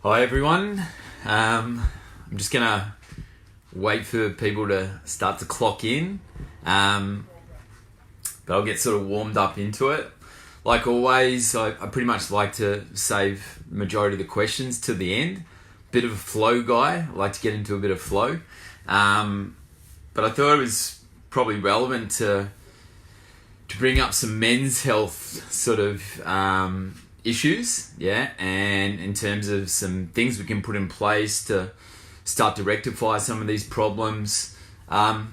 Hi everyone. I'm just gonna wait for people to start to clock in, but I'll get sort of warmed up into it. Like always, I pretty much like to save the majority of the questions to the end. Bit of a flow guy. I like to get into a bit of flow, but I thought it was probably relevant to bring up some men's health sort of issues, and in terms of some things we can put in place to start to rectify some of these problems. I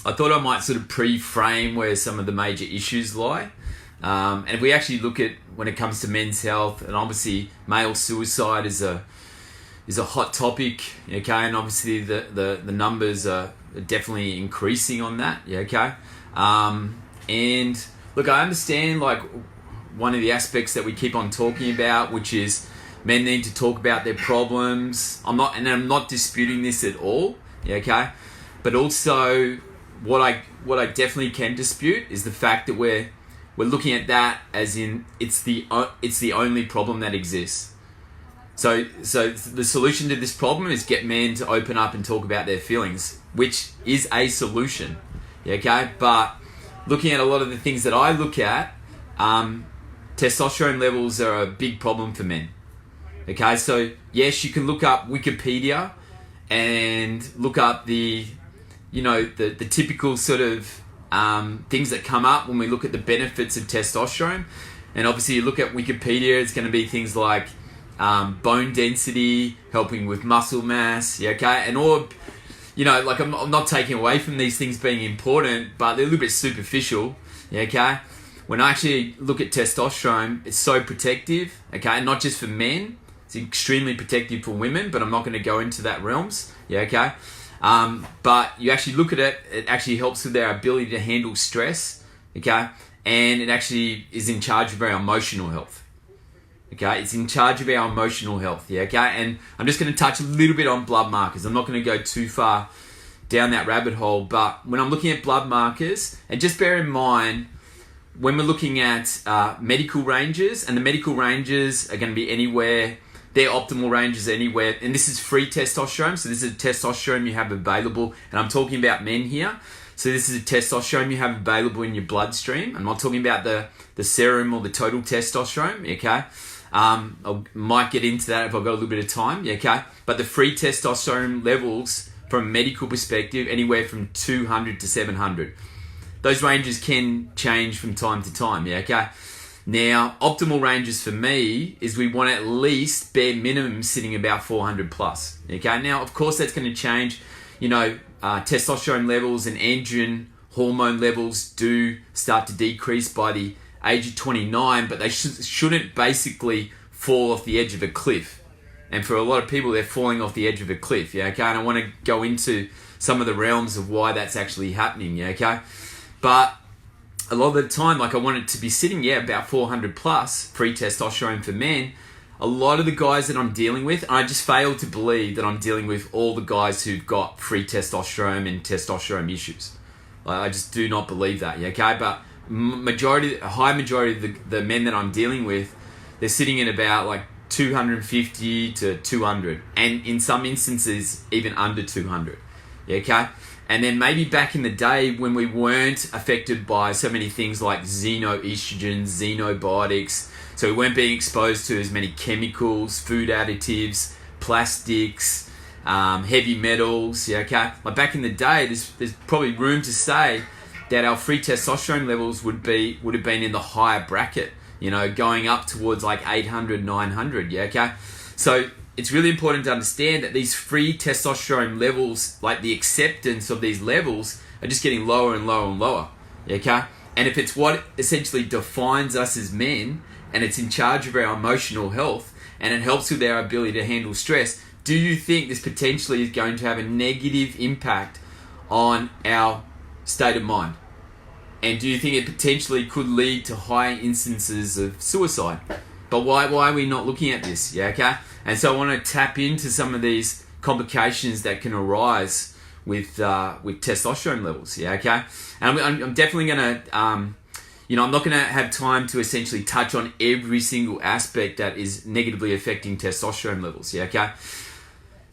thought I might sort of pre-frame where some of the major issues lie. And if we actually look at when it comes to men's health, and obviously male suicide is a hot topic, okay, and obviously the numbers are definitely increasing on that, okay. And look, I understand like one of the aspects that we keep on talking about, which is men need to talk about their problems. I'm not disputing this at all, okay. But also, what I definitely can dispute is the fact that we're looking at that as in it's the only problem that exists. So the solution to this problem is get men to open up and talk about their feelings, which is a solution, okay. But looking at a lot of the things that I look at, testosterone levels are a big problem for men. Okay, so yes, you can look up Wikipedia and look up the typical sort of things that come up when we look at the benefits of testosterone. And obviously you look at Wikipedia, it's going to be things like bone density, helping with muscle mass, okay? And all, like I'm not taking away from these things being important, but they're a little bit superficial, okay? When I actually look at testosterone, it's so protective, okay? And not just for men, it's extremely protective for women, but I'm not going to go into that realms, okay? But you actually look at it, it actually helps with our ability to handle stress, okay? And it actually is in charge of our emotional health, okay? It's in charge of our emotional health, okay? And I'm just going to touch a little bit on blood markers. I'm not going to go too far down that rabbit hole, but when I'm looking at blood markers, and just bear in mind, when we're looking at medical ranges, and the medical ranges are going to be anywhere, their optimal range is anywhere, and this is free testosterone, so this is a testosterone you have available, and I'm talking about men here. So this is a testosterone you have available in your bloodstream. I'm not talking about the serum or the total testosterone, okay? I might get into that if I've got a little bit of time, okay? But the free testosterone levels, from a medical perspective, anywhere from 200 to 700. Those ranges can change from time to time, okay? Now, optimal ranges for me is we want at least bare minimum sitting about 400 plus, okay? Now, of course, that's going to change. Testosterone levels and androgen hormone levels do start to decrease by the age of 29, but they shouldn't basically fall off the edge of a cliff. And for a lot of people, they're falling off the edge of a cliff, okay? And I want to go into some of the realms of why that's actually happening, okay? But a lot of the time, like I want it to be sitting, about 400 plus free testosterone for men. A lot of the guys that I'm dealing with, and I just fail to believe that I'm dealing with all the guys who've got free testosterone and testosterone issues. I just do not believe that, okay? But a high majority of the men that I'm dealing with, they're sitting at about like 250 to 200, and in some instances, even under 200, okay? And then maybe back in the day when we weren't affected by so many things like xenoestrogens, xenobiotics, so we weren't being exposed to as many chemicals, food additives, plastics, heavy metals, okay? Like back in the day, there's probably room to say that our free testosterone levels would have been in the higher bracket, going up towards like 800, 900, okay? So it's really important to understand that these free testosterone levels, like the acceptance of these levels, are just getting lower and lower and lower, okay? And if it's what essentially defines us as men, and it's in charge of our emotional health, and it helps with our ability to handle stress, do you think this potentially is going to have a negative impact on our state of mind? And do you think it potentially could lead to high instances of suicide? But why are we not looking at this, okay? And so I want to tap into some of these complications that can arise with testosterone levels, okay? And I'm definitely going to I'm not going to have time to essentially touch on every single aspect that is negatively affecting testosterone levels. Yeah, okay.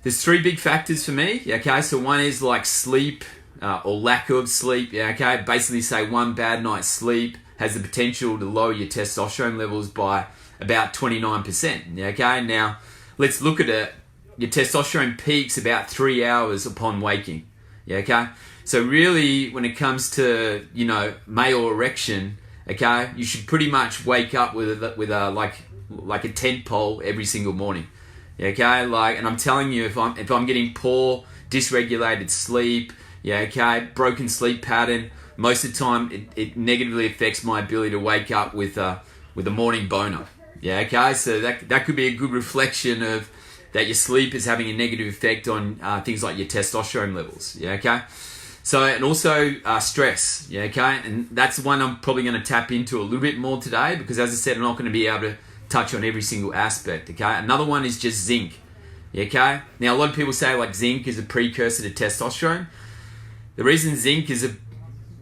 There's 3 big factors for me. Yeah, okay. So one is like sleep or lack of sleep. Yeah, okay. Basically, say one bad night's sleep has the potential to lower your testosterone levels by about 29%. Yeah, okay. Now let's look at it. Your testosterone peaks about 3 hours upon waking. Yeah, okay. So really, when it comes to male erection, okay, you should pretty much wake up with a like a tent pole every single morning. Okay, and I'm telling you, if I'm getting poor, dysregulated sleep, yeah, okay, broken sleep pattern, most of the time it negatively affects my ability to wake up with a morning boner. Yeah, okay, so that could be a good reflection of that your sleep is having a negative effect on things like your testosterone levels. Yeah, okay. So, and also stress. Yeah, okay, and that's the one I'm probably going to tap into a little bit more today because, as I said, I'm not going to be able to touch on every single aspect. Okay, another one is just zinc. Yeah, okay. Now, a lot of people say like zinc is a precursor to testosterone. The reason zinc is a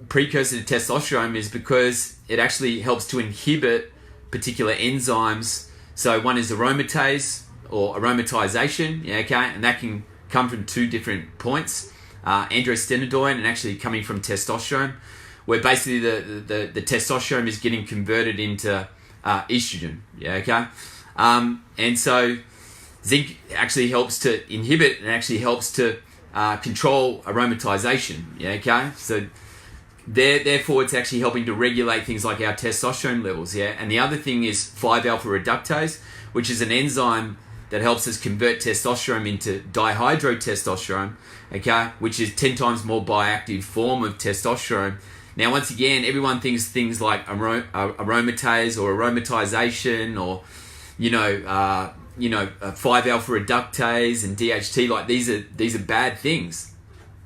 precursor to testosterone is because it actually helps to inhibit particular enzymes. So one is aromatase or aromatization, yeah, okay, and that can come from 2 different points, androstenedione and actually coming from testosterone, where basically the testosterone is getting converted into estrogen, yeah, okay, and so zinc actually helps to inhibit and actually helps to control aromatization, yeah, okay, so therefore it's actually helping to regulate things like our testosterone levels, yeah, and the other thing is 5-alpha reductase, which is an enzyme that helps us convert testosterone into dihydrotestosterone, okay, which is 10 times more bioactive form of testosterone. Now, once again, everyone thinks things like aromatase or aromatization or 5-alpha reductase and DHT, like these are bad things.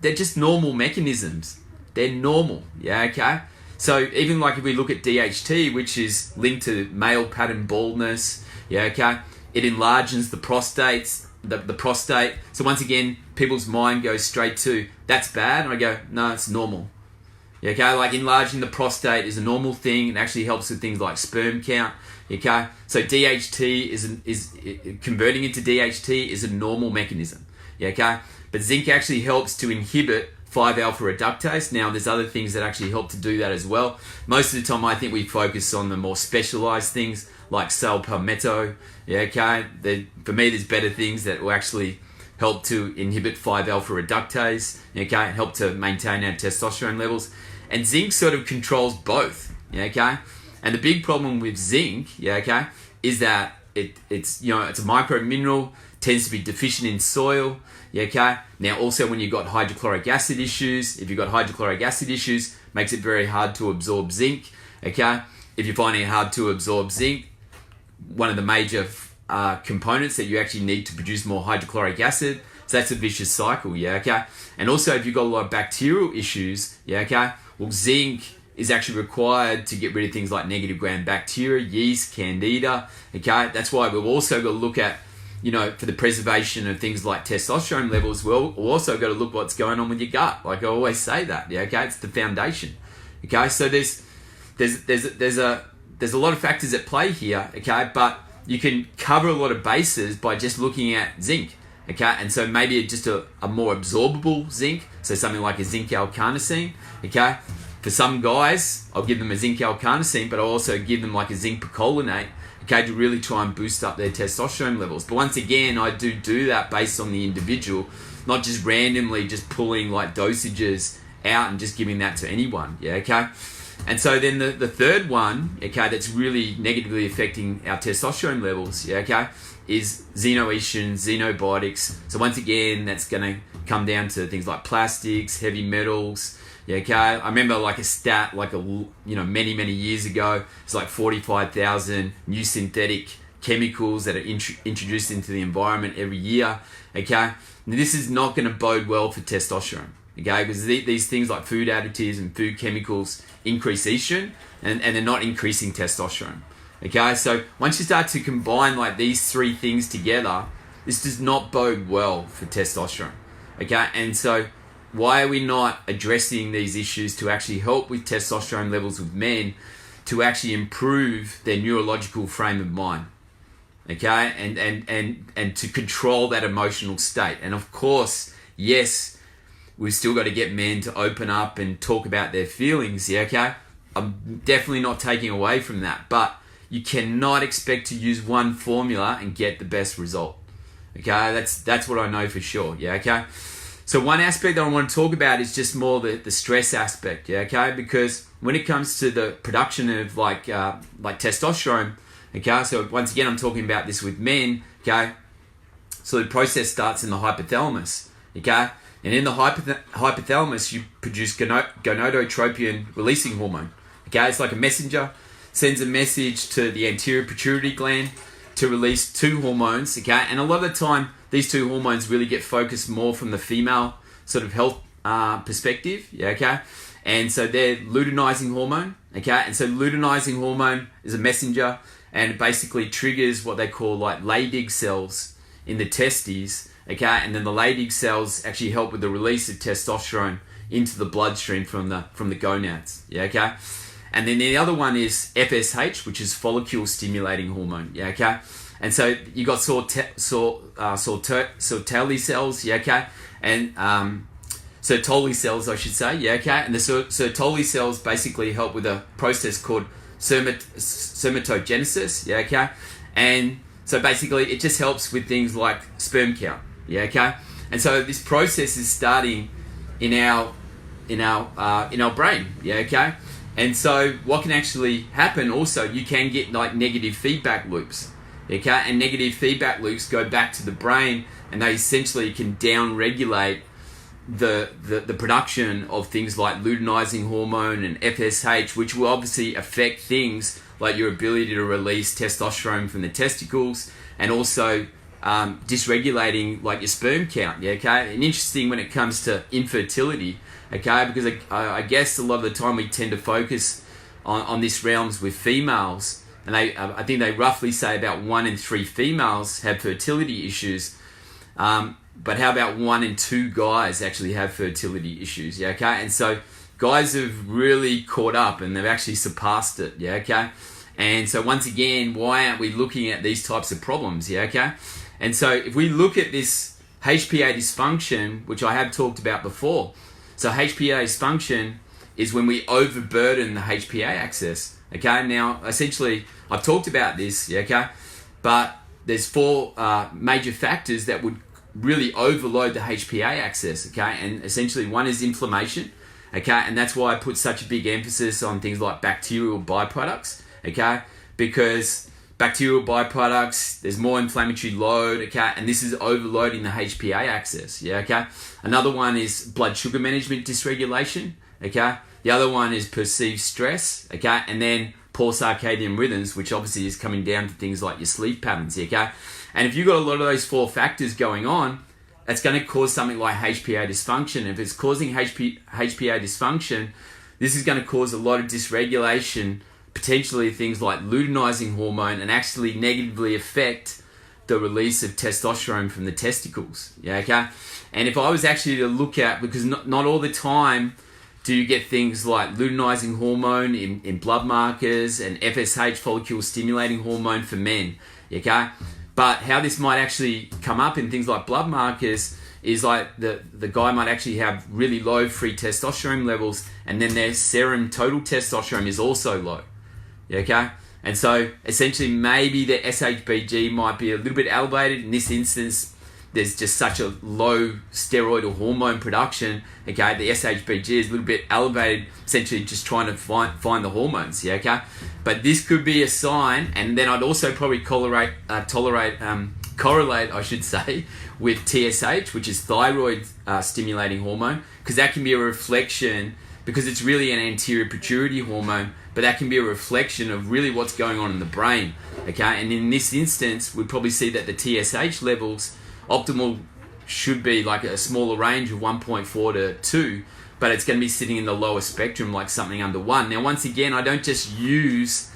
They're just normal mechanisms. They're normal, yeah, okay. So even like if we look at DHT, which is linked to male pattern baldness, yeah, okay. It enlarges the prostate. So once again, people's mind goes straight to, that's bad. And I go, no, it's normal. Yeah, okay, like enlarging the prostate is a normal thing. It actually helps with things like sperm count. Okay, so DHT is converting into DHT is a normal mechanism. Yeah, okay, but zinc actually helps to inhibit 5-alpha reductase. Now, there's other things that actually help to do that as well. Most of the time, I think we focus on the more specialized things like sal palmetto. Yeah, okay. For me, there's better things that will actually help to inhibit 5-alpha reductase. Okay, and help to maintain our testosterone levels. And zinc sort of controls both. Yeah, okay. And the big problem with zinc, yeah, okay, is that it's a micro mineral, tends to be deficient in soil. Yeah, okay. Now, also when you've got hydrochloric acid issues, if you've got hydrochloric acid issues, makes it very hard to absorb zinc. Okay. If you're finding it hard to absorb zinc, one of the major components that you actually need to produce more hydrochloric acid. So that's a vicious cycle, yeah, okay? And also if you've got a lot of bacterial issues, yeah, okay? Well, zinc is actually required to get rid of things like negative gram bacteria, yeast, candida, okay? That's why we've also got to look at, for the preservation of things like testosterone levels, we've also got to look what's going on with your gut. Like I always say that, yeah, okay? It's the foundation, okay? So there's a lot of factors at play here, okay? But you can cover a lot of bases by just looking at zinc, okay? And so maybe just a more absorbable zinc, so something like a zinc L-carnosine, okay? For some guys, I'll give them a zinc L-carnosine, but I'll also give them like a zinc picolinate, okay, to really try and boost up their testosterone levels. But once again, I do that based on the individual, not just randomly just pulling like dosages out and just giving that to anyone, yeah, okay? And so then the third one, okay, that's really negatively affecting our testosterone levels, yeah, okay, is xenoestrogens, xenobiotics. So once again, that's going to come down to things like plastics, heavy metals, yeah, okay. I remember like a stat, like many years ago, it's like 45,000 new synthetic chemicals that are introduced into the environment every year, okay. Now, this is not going to bode well for testosterone. Okay, because these things like food additives and food chemicals increase estrogen and they're not increasing testosterone. Okay, so once you start to combine like these 3 things together, this does not bode well for testosterone. Okay, and so why are we not addressing these issues to actually help with testosterone levels with men to actually improve their neurological frame of mind. Okay, and to control that emotional state. And of course, yes, we've still got to get men to open up and talk about their feelings. Yeah, okay, I'm definitely not taking away from that, but you cannot expect to use one formula and get the best result. Okay, that's what I know for sure. Yeah, okay. So one aspect that I want to talk about is just more the stress aspect. Yeah, okay, because when it comes to the production of like testosterone. Okay, so once again, I'm talking about this with men. Okay, so the process starts in the hypothalamus. Okay, and in the hypothalamus, you produce gonadotropin releasing hormone. Okay, it's like a messenger, sends a message to the anterior pituitary gland to release two hormones. Okay, and a lot of the time, these two hormones really get focused more from the female sort of health perspective. Yeah, okay, and so they're luteinizing hormone. Okay, and so luteinizing hormone is a messenger. And it basically triggers what they call like Leydig cells in the testes, okay? And then the Leydig cells actually help with the release of testosterone into the bloodstream from the gonads, yeah, okay? And then the other one is FSH, which is follicle stimulating hormone, yeah, okay? And so you got Sertoli cells, yeah, okay? And Sertoli cells, I should say, yeah, okay? And the Sertoli cells basically help with a process called spermatogenesis, yeah, okay, and so basically it just helps with things like sperm count, yeah, okay, and so this process is starting in our brain, yeah, okay, and so what can actually happen also, you can get like negative feedback loops, okay, and negative feedback loops go back to the brain, and they essentially can down regulate the production of things like luteinizing hormone and FSH, which will obviously affect things like your ability to release testosterone from the testicles, and also dysregulating like your sperm count. Yeah, okay. And interesting when it comes to infertility, okay, because I guess a lot of the time we tend to focus on this realms with females, and I think they roughly say about 1 in 3 females have fertility issues. But how about 1 in 2 guys actually have fertility issues? Yeah, okay. And so guys have really caught up and they've actually surpassed it. Yeah, okay. And so once again, why aren't we looking at these types of problems? Yeah, okay. And so if we look at this HPA dysfunction, which I have talked about before, so HPA dysfunction is when we overburden the HPA axis. Okay. Now, essentially, I've talked about this. Yeah, okay. But there's 4 major factors that would really overload the HPA axis, okay? And essentially one is inflammation, okay? And that's why I put such a big emphasis on things like bacterial byproducts, okay? Because bacterial byproducts, there's more inflammatory load, okay? And this is overloading the HPA axis, yeah, okay? Another one is blood sugar management dysregulation, okay? The other one is perceived stress, okay? And then poor circadian rhythms, which obviously is coming down to things like your sleep patterns, okay? And if you've got a lot of those 4 factors going on, that's going to cause something like HPA dysfunction. If it's causing HPA dysfunction, this is going to cause a lot of dysregulation, potentially things like luteinizing hormone, and actually negatively affect the release of testosterone from the testicles. Yeah, okay? And if I was actually to look at, because not all the time do you get things like luteinizing hormone in blood markers and FSH, follicle stimulating hormone for men, okay? But how this might actually come up in things like blood markers is like the guy might actually have really low free testosterone levels, and then their serum total testosterone is also low, okay? And so essentially maybe the SHBG might be a little bit elevated. In this instance, there's just such a low steroidal hormone production, okay? The SHBG is a little bit elevated, essentially just trying to find the hormones, yeah, okay? But this could be a sign, and then I'd also probably correlate, I should say, with TSH, which is thyroid stimulating hormone, because that can be a reflection, because it's really an anterior pituitary hormone, but that can be a reflection of really what's going on in the brain, okay? And in this instance, we'd probably see that the TSH levels, optimal should be like a smaller range of 1.4 to 2, but it's going to be sitting in the lower spectrum, like something under 1. Now, once again, I don't just use,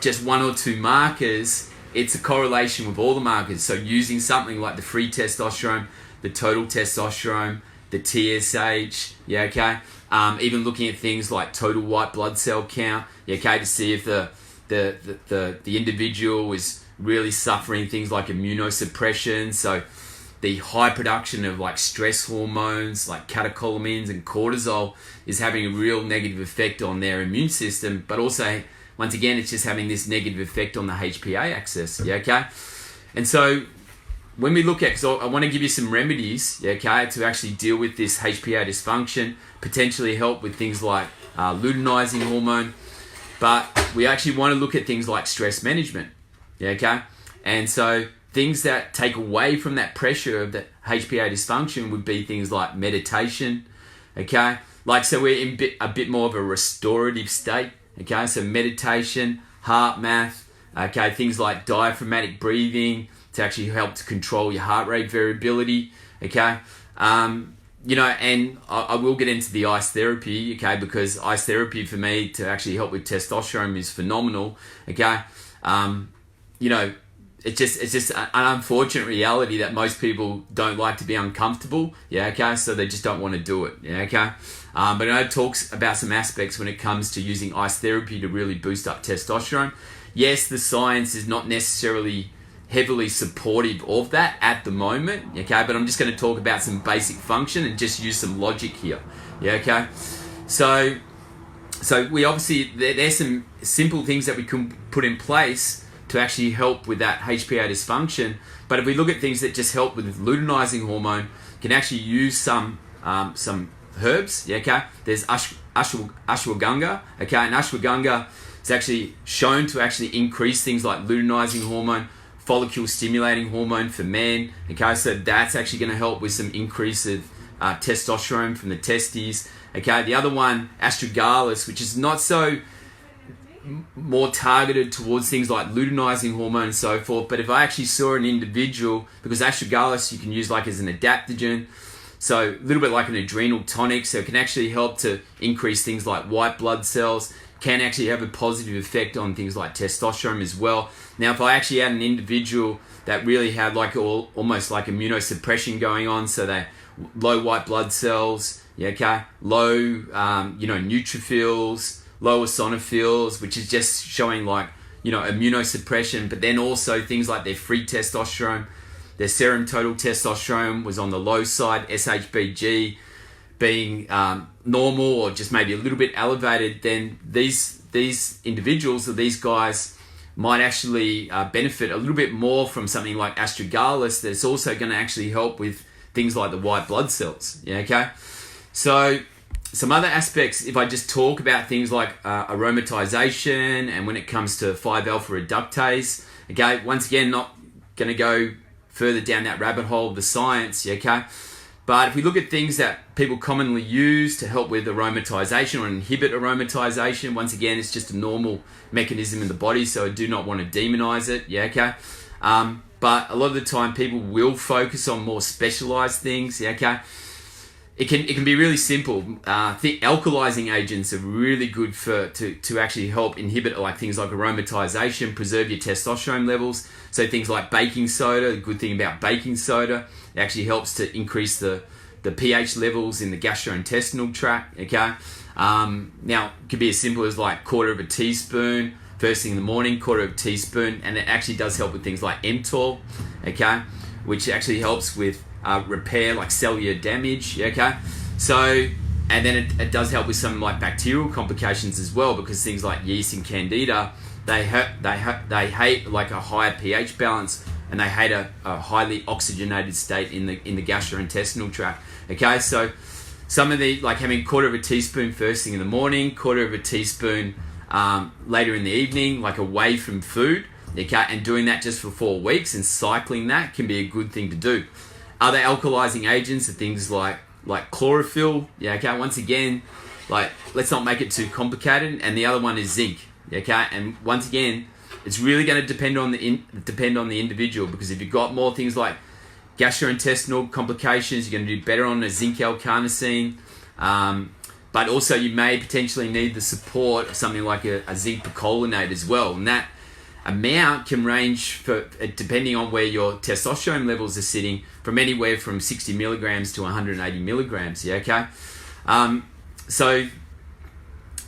just 1 or 2 markers. It's a correlation with all the markers. So using something like the free testosterone, the total testosterone, the TSH, yeah, okay. Even looking at things like total white blood cell count, yeah, okay, to see if the individual is really suffering things like immunosuppression. So the high production of like stress hormones like catecholamines and cortisol is having a real negative effect on their immune system, but also once again it's just having this negative effect on the HPA axis, yeah, okay. And so when we look at, because I want to give you some remedies, yeah, okay, to actually deal with this HPA dysfunction, potentially help with things like luteinizing hormone, but we actually want to look at things like stress management, yeah, okay. And so things that take away from that pressure of the HPA dysfunction would be things like meditation, okay? Like, so we're in a bit more of a restorative state, okay? So meditation, heart math, okay? Things like diaphragmatic breathing to actually help to control your heart rate variability, okay? You know, and I will get into the ice therapy, okay? Because ice therapy for me to actually help with testosterone is phenomenal, okay? You know, it's just an unfortunate reality that most people don't like to be uncomfortable, yeah, okay, so they just don't want to do it, yeah, okay. But I know it talks about some aspects when it comes to using ice therapy to really boost up testosterone. Yes, the science is not necessarily heavily supportive of that at the moment, okay, but I'm just going to talk about some basic function and just use some logic here, yeah, okay. So we obviously, there's some simple things that we can put in place to actually help with that HPA dysfunction. But if we look at things that just help with luteinizing hormone, can actually use some herbs, yeah, okay? There's ashwagandha, okay? And ashwagandha is actually shown to actually increase things like luteinizing hormone, follicle stimulating hormone for men, okay? So that's actually going to help with some increase of testosterone from the testes, okay? The other one, astragalus, which is not so more targeted towards things like luteinizing hormone and so forth. But if I actually saw an individual, because astragalus you can use like as an adaptogen, so a little bit like an adrenal tonic, so it can actually help to increase things like white blood cells, can actually have a positive effect on things like testosterone as well. Now, if I actually had an individual that really had like almost like immunosuppression going on, so they low white blood cells, yeah, okay, low, neutrophils, low eosinophils, which is just showing like, immunosuppression, but then also things like their free testosterone, their serum total testosterone was on the low side, SHBG being normal or just maybe a little bit elevated, then these individuals or these guys might actually benefit a little bit more from something like astragalus that's also going to actually help with things like the white blood cells, yeah, okay? So some other aspects, if I just talk about things like aromatization and when it comes to 5-alpha reductase, okay, once again, not going to go further down that rabbit hole of the science, okay? But if we look at things that people commonly use to help with aromatization or inhibit aromatization, once again, it's just a normal mechanism in the body, so I do not want to demonize it, yeah, okay? But a lot of the time people will focus on more specialized things, yeah, okay? It can be really simple. Alkalizing agents are really good to actually help inhibit like things like aromatization, preserve your testosterone levels. So things like baking soda, the good thing about baking soda, it actually helps to increase the pH levels in the gastrointestinal tract, okay? Now, it could be as simple as like quarter of a teaspoon, first thing in the morning, quarter of a teaspoon, and it actually does help with things like mTOR, okay? Which actually helps with repair like cellular damage, okay? So, and then it does help with some like bacterial complications as well, because things like yeast and candida, they hate like a higher pH balance, and they hate a highly oxygenated state in the gastrointestinal tract, okay? So some of the, like having quarter of a teaspoon first thing in the morning, quarter of a teaspoon later in the evening, like away from food, okay? And doing that just for 4 weeks and cycling that can be a good thing to do. Other alkalizing agents are things like chlorophyll, yeah, okay? Once again, like, let's not make it too complicated. And the other one is zinc, okay? And once again, it's really going to depend on the individual, because if you've got more things like gastrointestinal complications, you're going to do better on a zinc L-carnosine. But also you may potentially need the support of something like a zinc picolinate as well. And that amount can range, for depending on where your testosterone levels are sitting, from anywhere from 60 milligrams to 180 milligrams. Yeah, okay. So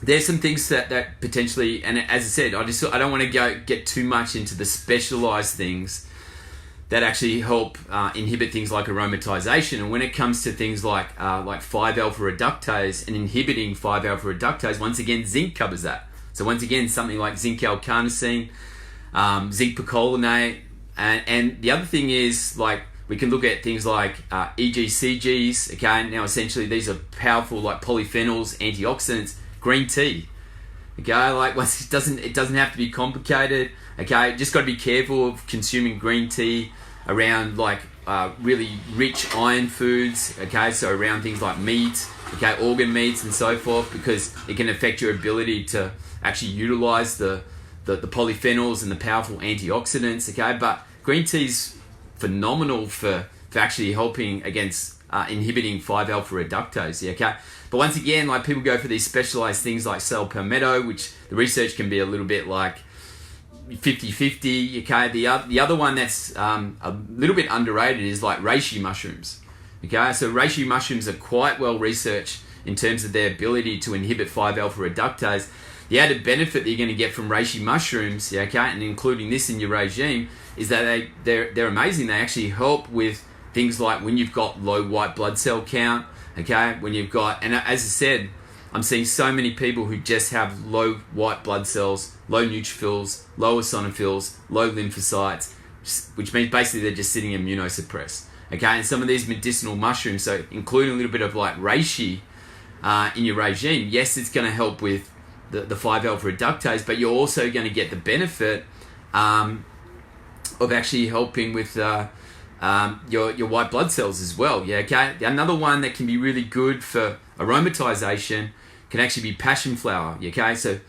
there's some things that potentially, and as I said, I don't want to get too much into the specialized things that actually help inhibit things like aromatization. And when it comes to things like 5-alpha reductase and inhibiting 5-alpha reductase, once again, zinc covers that. So once again, something like zinc L-carnosine, zinc picolinate, and the other thing is, like, we can look at things like EGCGs. Okay, now essentially these are powerful like polyphenols, antioxidants. Green tea. Okay, like it doesn't have to be complicated. Okay, just got to be careful of consuming green tea around like really rich iron foods. Okay, so around things like meat, okay, organ meats and so forth, because it can affect your ability to actually utilize the polyphenols and the powerful antioxidants. Okay, but green tea's phenomenal for actually helping against inhibiting 5-alpha reductase. Yeah, okay. But once again, like, people go for these specialized things like cell palmetto, which the research can be a little bit like 50-50. Okay, the other one that's a little bit underrated is like reishi mushrooms. Okay, so reishi mushrooms are quite well researched in terms of their ability to inhibit 5-alpha reductase. The added benefit that you're going to get from reishi mushrooms, yeah, okay, and including this in your regime, is that they're amazing. They actually help with things like when you've got low white blood cell count. Okay, when you've got, and as I said, I'm seeing so many people who just have low white blood cells, low neutrophils, low eosinophils, low lymphocytes, which means basically they're just sitting immunosuppressed. Okay, and some of these medicinal mushrooms, so including a little bit of like reishi in your regime, yes, it's going to help with the 5-alpha reductase, but you're also going to get the benefit of actually helping with your white blood cells as well. Yeah, okay. Another one that can be really good for aromatization can actually be passion flower. Okay, so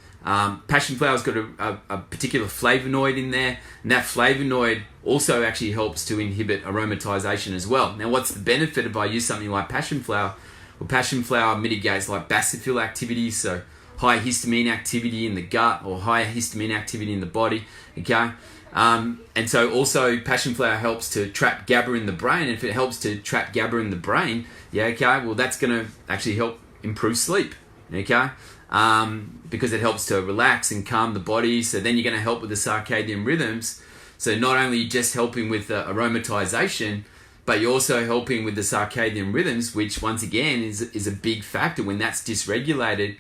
passion flower's got a particular flavonoid in there, and that flavonoid also actually helps to inhibit aromatization as well. Now, what's the benefit if I use something like passion flower? Well, passion flower mitigates like basophil activity, so high histamine activity in the gut or higher histamine activity in the body. Okay. And so also passion flower helps to trap GABA in the brain. And if it helps to trap GABA in the brain, yeah, okay, well, that's going to actually help improve sleep, okay, because it helps to relax and calm the body. So then you're going to help with the circadian rhythms. So not only just helping with the aromatization, but you're also helping with the circadian rhythms, which once again is a big factor when that's dysregulated,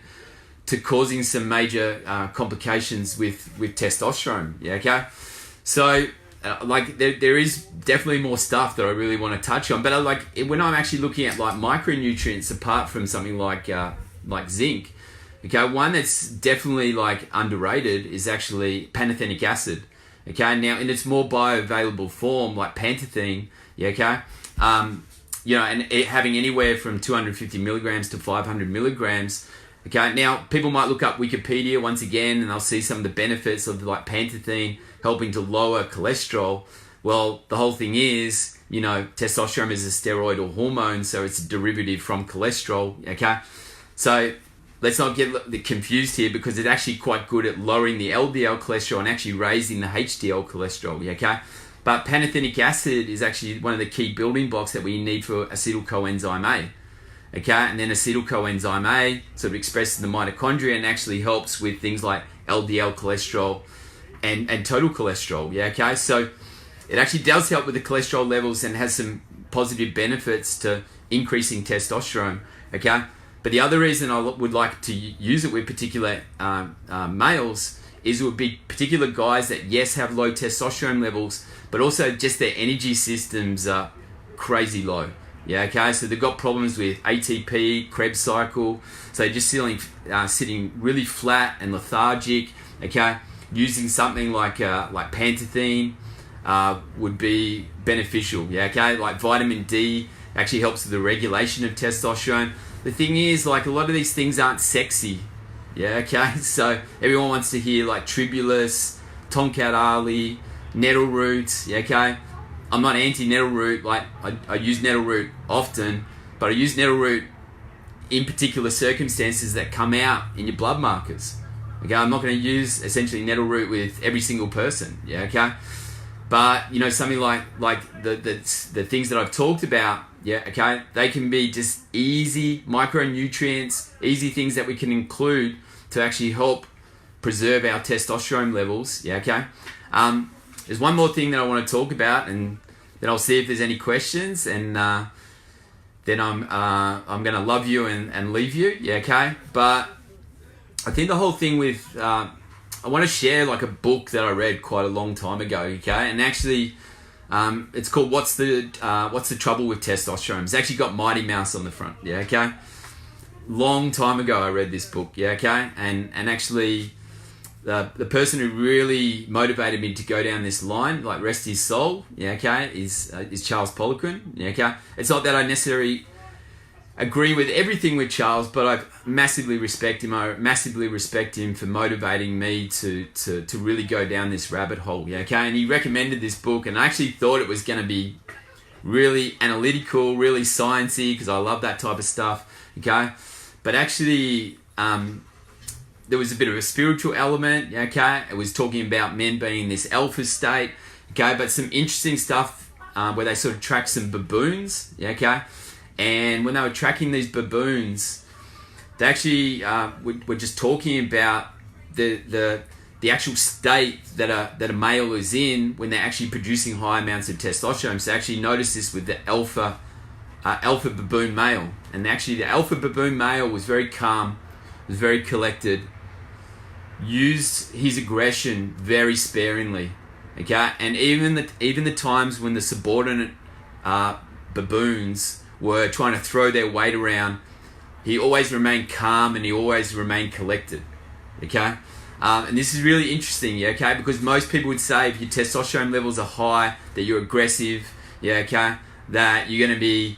to causing some major complications with testosterone. Yeah, okay. So, like, there is definitely more stuff that I really want to touch on. But when I'm actually looking at like micronutrients apart from something like zinc, okay, one that's definitely like underrated is actually pantothenic acid. Okay, now in its more bioavailable form, like pantethine, yeah, okay, and it having anywhere from 250 milligrams to 500 milligrams. Okay, now people might look up Wikipedia once again and they'll see some of the benefits of like pantethine helping to lower cholesterol. Well, the whole thing is, testosterone is a steroidal hormone, so it's a derivative from cholesterol. Okay, so let's not get confused here, because it's actually quite good at lowering the LDL cholesterol and actually raising the HDL cholesterol. Okay, but pantothenic acid is actually one of the key building blocks that we need for acetyl coenzyme A. Okay, and then acetyl coenzyme A sort of expresses in the mitochondria and actually helps with things like LDL cholesterol and total cholesterol. Yeah, okay, so it actually does help with the cholesterol levels and has some positive benefits to increasing testosterone. Okay, but the other reason I would like to use it with particular males is it would be particular guys that, yes, have low testosterone levels, but also just their energy systems are crazy low. Yeah, okay, so they've got problems with ATP, Krebs cycle, so just sitting really flat and lethargic. Okay, using something like pantethine would be beneficial. Yeah, okay, like vitamin D actually helps with the regulation of testosterone. The thing is, like, a lot of these things aren't sexy. Yeah, okay, so everyone wants to hear like tribulus, tonkat ali, nettle roots. Yeah, okay. I'm not anti-nettle root, like I use nettle root often, but I use nettle root in particular circumstances that come out in your blood markers. Okay, I'm not going to use essentially nettle root with every single person. Yeah, okay. But you know, something like the things that I've talked about, yeah, okay, they can be just easy micronutrients, easy things that we can include to actually help preserve our testosterone levels. Yeah, okay. There's one more thing that I want to talk about, and then I'll see if there's any questions, and then I'm gonna love you and leave you. Yeah, okay. But I think the whole thing with I want to share like a book that I read quite a long time ago, okay? And actually, it's called What's the Trouble with Testosterone? It's actually got Mighty Mouse on the front, yeah, okay? Long time ago, I read this book, yeah, okay? And actually, the person who really motivated me to go down this line, like rest his soul, yeah, okay, is Charles Poliquin, yeah, okay? It's not that I necessarily agree with everything with Charles, but I massively respect him. I massively respect him for motivating me to really go down this rabbit hole. Yeah, okay. And he recommended this book, and I actually thought it was going to be really analytical, really sciencey, because I love that type of stuff. Okay, but actually, there was a bit of a spiritual element. Okay, it was talking about men being in this alpha state. Okay, but some interesting stuff where they sort of track some baboons. Yeah, okay. And when they were tracking these baboons, they actually were just talking about the actual state that a male is in when they're actually producing high amounts of testosterone. So they actually noticed this with the alpha baboon male. And actually the alpha baboon male was very calm, was very collected, used his aggression very sparingly. Okay, and even the times when the subordinate baboons were trying to throw their weight around, he always remained calm and he always remained collected. Okay, and this is really interesting. Yeah, okay, because most people would say if your testosterone levels are high, that you're aggressive. Yeah, okay, that you're going to be,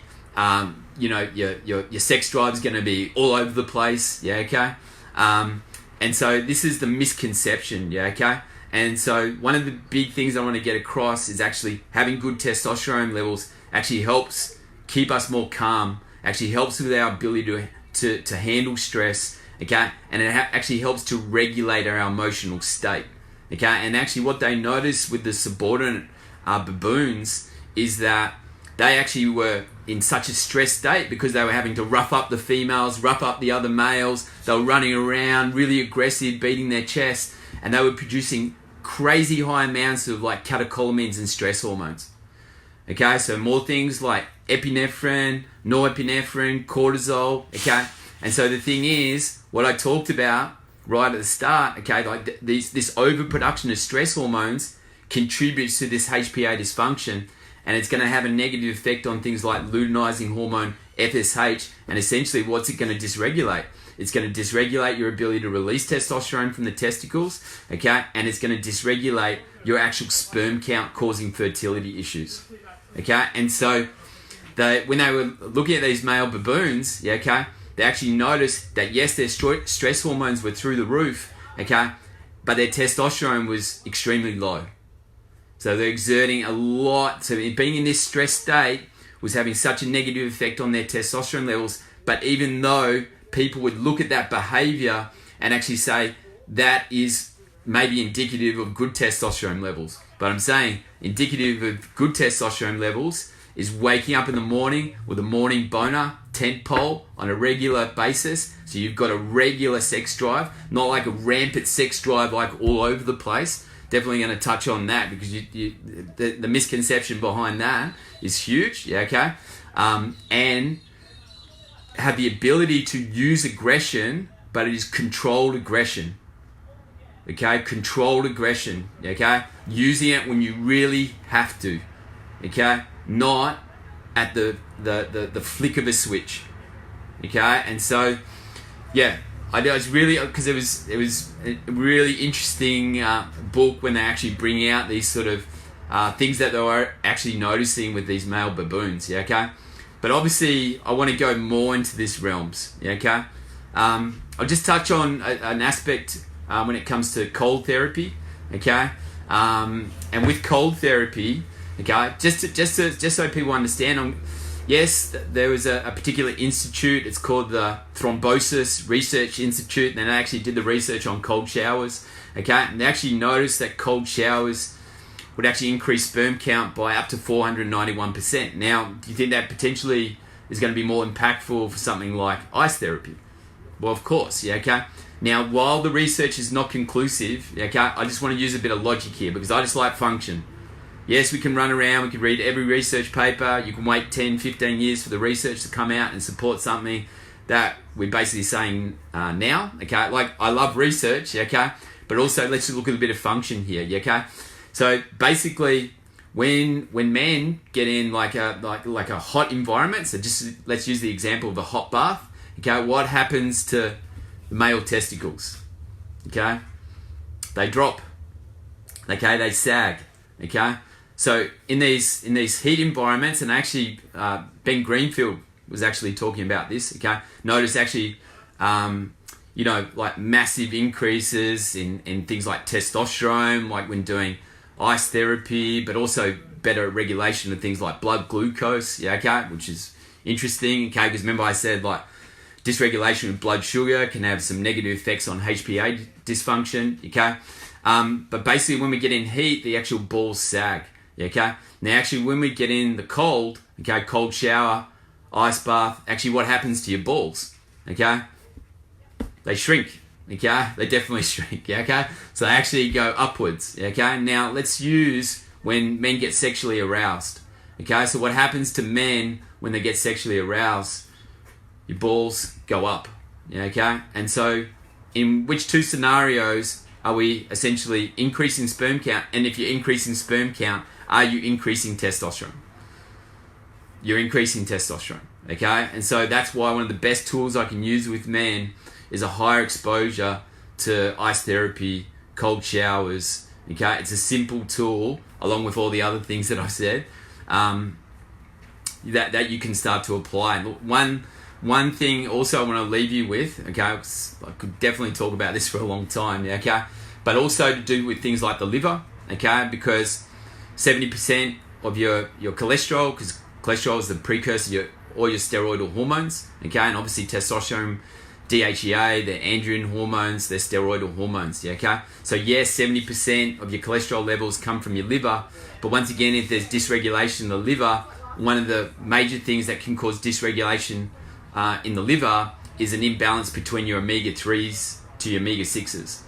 you know, your sex drive is going to be all over the place. Yeah, okay, and so this is the misconception. Yeah, okay. And so one of the big things I want to get across is actually having good testosterone levels actually helps keep us more calm, actually helps with our ability to handle stress, okay? And it actually helps to regulate our emotional state, okay? And actually what they noticed with the subordinate baboons is that they actually were in such a stressed state because they were having to rough up the females, rough up the other males. They were running around, really aggressive, beating their chest, and they were producing crazy high amounts of like catecholamines and stress hormones. Okay, so more things like epinephrine, norepinephrine, cortisol, okay? And so the thing is, what I talked about right at the start, okay, like this overproduction of stress hormones contributes to this HPA dysfunction, and it's going to have a negative effect on things like luteinizing hormone, FSH, and essentially what's it going to dysregulate? It's going to dysregulate your ability to release testosterone from the testicles, okay? And it's going to dysregulate your actual sperm count, causing fertility issues, okay? And so when they were looking at these male baboons, yeah, okay, they actually noticed that yes, their stress hormones were through the roof, okay, but their testosterone was extremely low. So they're exerting a lot. So being in this stress state was having such a negative effect on their testosterone levels. But even though people would look at that behavior and actually say that is maybe indicative of good testosterone levels. But I'm saying indicative of good testosterone levels is waking up in the morning with a morning boner, tent pole on a regular basis. So you've got a regular sex drive, not like a rampant sex drive like all over the place. Definitely going to touch on that because the misconception behind that is huge, yeah, okay? And have the ability to use aggression, but it is controlled aggression, okay? Controlled aggression, okay? Using it when you really have to, okay? Not at the flick of a switch, okay? And so, yeah, I was really, because it was a really interesting book when they actually bring out these sort of things that they were actually noticing with these male baboons, yeah, okay? But obviously, I want to go more into this realms, yeah, okay? I'll just touch on an aspect when it comes to cold therapy, okay? And with cold therapy, okay, just so people understand, yes, there was a particular institute. It's called the Thrombosis Research Institute, and they actually did the research on cold showers. Okay, and they actually noticed that cold showers would actually increase sperm count by up to 491%. Now, do you think that potentially is going to be more impactful for something like ice therapy? Well, of course, yeah, okay? Now, while the research is not conclusive, okay, I just want to use a bit of logic here because I just like function. Yes, we can run around, we can read every research paper, you can wait 10, 15 years for the research to come out and support something that we're basically saying now, okay? Like, I love research, okay? But also, let's just look at a bit of function here, okay? So basically, when men get in like a hot environment, so just let's use the example of a hot bath. Okay, what happens to the male testicles? Okay, they drop. Okay, they sag. Okay, so in these heat environments, and actually Ben Greenfield was actually talking about this. Okay, notice actually. Like massive increases in things like testosterone, like when doing ice therapy, but also better regulation of things like blood glucose, yeah, okay, which is interesting, okay, because remember I said like dysregulation of blood sugar can have some negative effects on HPA dysfunction, okay, but basically when we get in heat, the actual balls sag, yeah, okay. Now actually when we get in the cold, okay, cold shower, ice bath, actually what happens to your balls, okay? They shrink, okay? They definitely shrink, okay? So they actually go upwards, okay? Now, let's use when men get sexually aroused, okay? So what happens to men when they get sexually aroused? Your balls go up, okay? And so in which two scenarios are we essentially increasing sperm count? And if you're increasing sperm count, are you increasing testosterone? You're increasing testosterone, okay? And so that's why one of the best tools I can use with men is a higher exposure to ice therapy, cold showers, okay? It's a simple tool, along with all the other things that I've said, that you can start to apply. And one thing also I want to leave you with, okay, I could definitely talk about this for a long time, yeah, okay? But also to do with things like the liver, okay? Because 70% of your cholesterol, because cholesterol is the precursor to all your steroidal hormones, okay? And obviously testosterone, DHEA, they're androgen hormones, they're steroidal hormones, yeah, okay? So yes, 70% of your cholesterol levels come from your liver, but once again, if there's dysregulation in the liver, one of the major things that can cause dysregulation in the liver is an imbalance between your omega-3s to your omega-6s.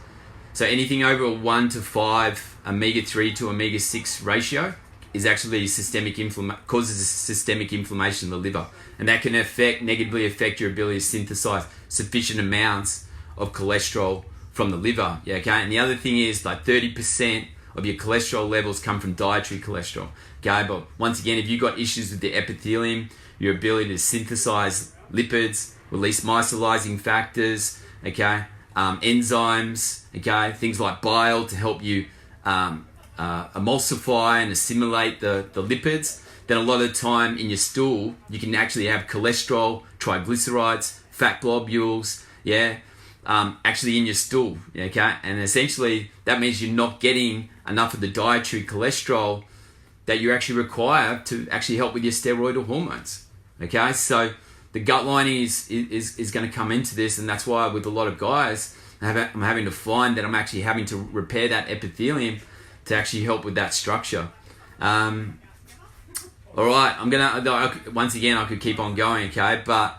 So anything over a 1 to 5 omega-3 to omega-6 ratio is actually causes systemic inflammation in the liver, and that can negatively affect your ability to synthesize sufficient amounts of cholesterol from the liver. Yeah, okay. And the other thing is like 30% of your cholesterol levels come from dietary cholesterol. Okay, but once again, if you've got issues with the epithelium, your ability to synthesize lipids, release micellizing factors, okay, enzymes, okay, things like bile to help you emulsify and assimilate the lipids, then a lot of the time in your stool you can actually have cholesterol, triglycerides, fat globules, yeah, actually in your stool, okay? And essentially that means you're not getting enough of the dietary cholesterol that you actually require to actually help with your steroidal hormones, okay? So the gut lining is going to come into this, and that's why with a lot of guys I'm having to find that I'm actually having to repair that epithelium to actually help with that structure. All right, once again, I could keep on going, okay? But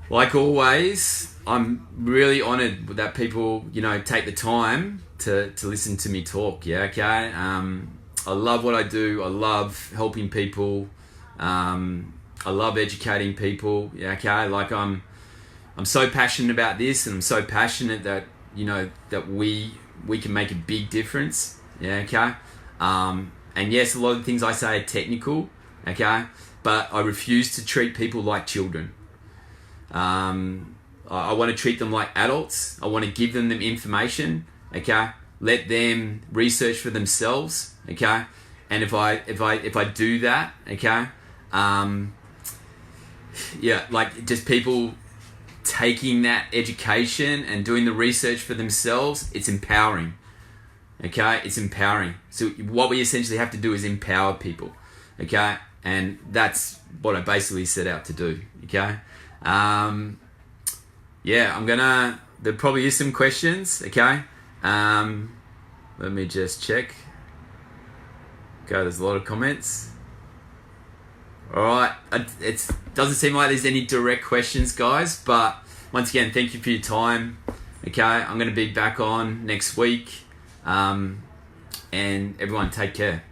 like always, I'm really honored that people, take the time to listen to me talk, yeah, okay? I love what I do. I love helping people. I love educating people, yeah, okay? Like I'm so passionate about this, and I'm so passionate that, that we can make a big difference, yeah, okay? And yes, a lot of the things I say are technical, okay? But I refuse to treat people like children. I want to treat them like adults. I want to give them information, okay? Let them research for themselves, okay? And if I do that, okay? Yeah, like just people taking that education and doing the research for themselves, it's empowering. Okay, it's empowering. So what we essentially have to do is empower people. Okay, And that's what I basically set out to do. Okay. There probably is some questions. Okay. Let me just check. Okay, there's a lot of comments. All right. It doesn't seem like there's any direct questions, guys. But once again, thank you for your time. Okay, I'm going to be back on next week. And everyone, take care.